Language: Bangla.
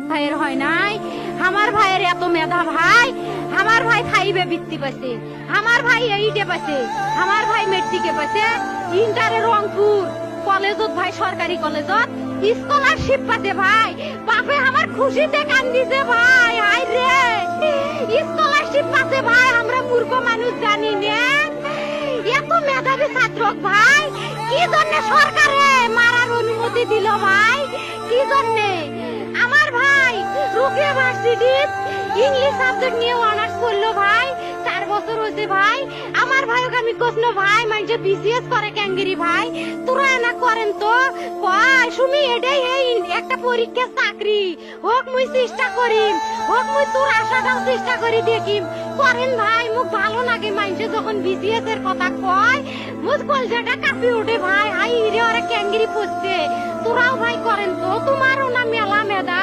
ভাইয়ের হয় নাই, আমার ভাইয়ের এত মেধা ভাই, আমার ভাই খাইবে বৃত্তি পাইছে, আমার ভাই এইটে পাইছে, আমার ভাই মেট্রিকে পাইছে, ইন্টারে রংপুর কলেজত ভাই সরকারি কলেজত স্কলারশিপ পাতে ভাই, বাপে আমার খুশিতে কান্দিছে ভাই, হাই রে স্কলারশিপ পাতে ভাই, আমরা মূর্খ মানুষ জানি না এত মেধাবী ছাত্র ভাই, কি জন্য সরকারে মারার অনুমতি দিল ভাই, কি জন্যে? আমার ভাই রুকিয়া ভার্সিটি ইংলিশ সাবজেক্ট নিয়ে অনার্স করলো ভাই, 4 বছর হয়েছে ভাই, আমার ভাইকে আমি কইছিল ভাই মানে বিসিএস করে ক্যাঙ্গেরি ভাই, তোরা না করেন তো কয় সুমি এটাই এই একটা পরীক্ষা চাকরি হোক মুই চেষ্টা করিম, হোক মুই তোর আশাটাও চেষ্টা করি দেখিম, করেন ভাই মুখ ভালো লাগে মানুষে যখন বিসিএস এর কথা কয়, মুখ কলজাটা কাঁপি ওঠে ভাই, হাই রে ওরা ক্যাঙ্গেরি পড়ছে, তোরাও ভাই করেন তো, তোমারও না মেলা মেধা।